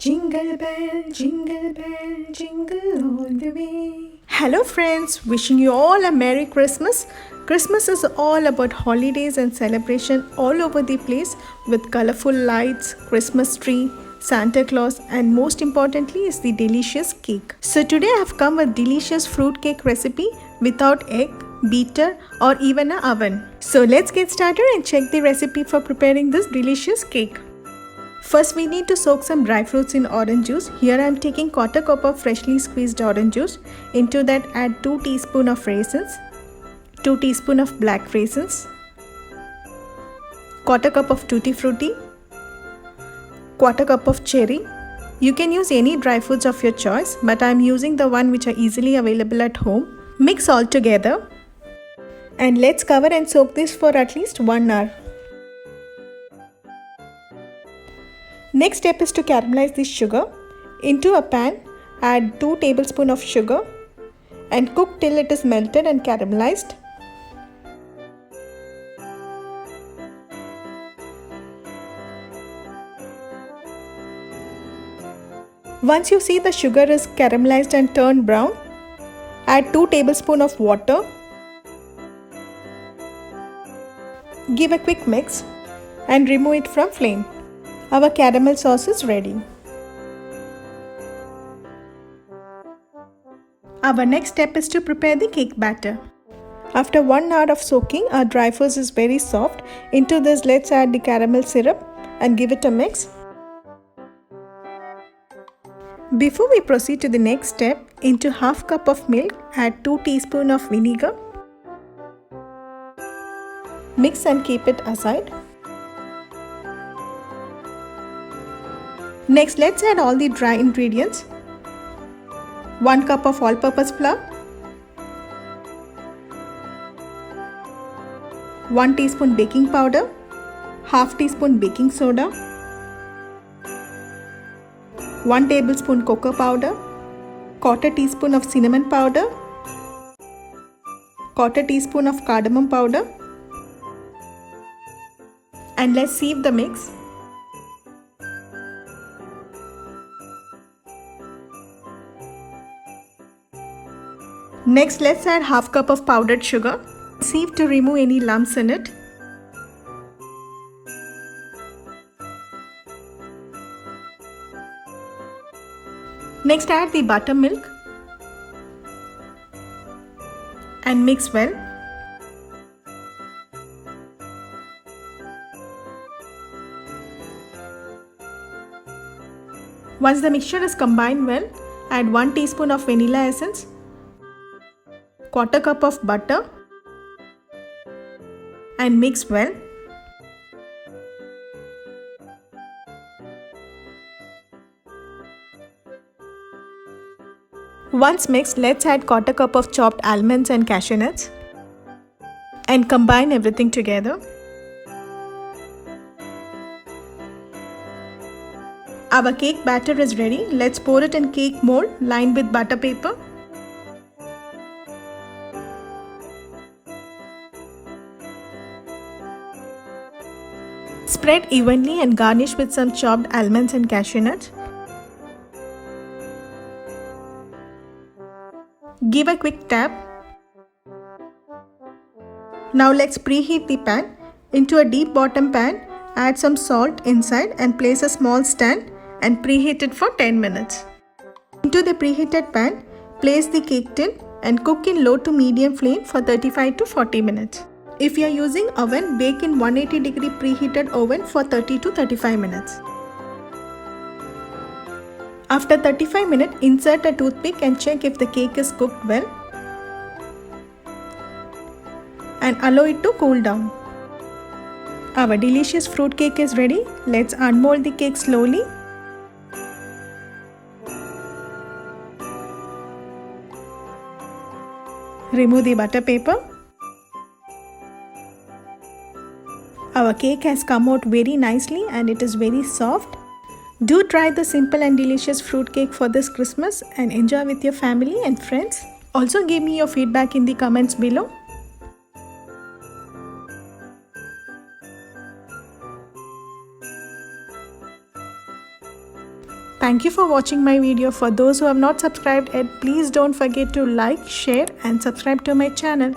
jingle bell, jingle all the way. Hello friends, wishing you all a Merry Christmas. Christmas is all about holidays and celebration all over the place with colorful lights, Christmas tree, Santa Claus, and most importantly is the delicious cake. So today I have come with delicious fruit cake recipe without egg, beater or even an oven. So let's get started and check the recipe for preparing this delicious cake. First we need to soak some dry fruits in orange juice. Here I am taking 1/4 cup of freshly squeezed orange juice. Into that add 2 teaspoons of raisins, 2 teaspoons of black raisins, 1/4 cup of tutti frutti, 1/4 cup of cherry. You can use any dry fruits of your choice, but I am using the one which are easily available at home. Mix all together and let's cover and soak this for at least 1 hour. Next step is to caramelize the sugar. Into a pan, add 2 tablespoons of sugar and cook till it is melted and caramelized. Once you see the sugar is caramelized and turned brown, add 2 tablespoons of water. Give a quick mix and remove it from flame. Our caramel sauce is ready. Our next step is to prepare the cake batter. After 1 hour of soaking, our dry fruits is very soft. Into this, let's add the caramel syrup and give it a mix. Before we proceed to the next step, into 1/2 cup of milk, add 2 teaspoons of vinegar. Mix and keep it aside. Next, let's add all the dry ingredients. 1 cup of all-purpose flour, 1 teaspoon baking powder, 1/2 teaspoon baking soda, 1 tablespoon cocoa powder, 1/4 teaspoon of cinnamon powder, 1/4 teaspoon of cardamom powder, and let's sieve the mix. Next, let's add 1/2 cup of powdered sugar. Sieve to remove any lumps in it. Next, add the buttermilk and mix well. Once the mixture is combined well, add 1 teaspoon of vanilla essence, 1/4 cup of butter and mix well. Once mixed, let's add 1/4 cup of chopped almonds and cashew nuts and combine everything together. Our cake batter is ready. Let's pour it in cake mold lined with butter paper. Spread evenly and garnish with some chopped almonds and cashew nuts. Give a quick tap. Now let's preheat the pan. Into a deep bottom pan, add some salt inside and place a small stand and preheat it for 10 minutes. Into the preheated pan, place the cake tin and cook in low to medium flame for 35 to 40 minutes. If you are using oven, bake in 180-degree preheated oven for 30 to 35 minutes. After 35 minutes, insert a toothpick and check if the cake is cooked well and allow it to cool down. Our delicious fruit cake is ready. Let's unmold the cake slowly. Remove the butter paper. Our cake has come out very nicely and it is very soft. Do try the simple and delicious fruit cake for this Christmas and enjoy with your family and friends. Also give me your feedback in the comments below. Thank you for watching my video. For those who have not subscribed yet, please don't forget to like, share and subscribe to my channel.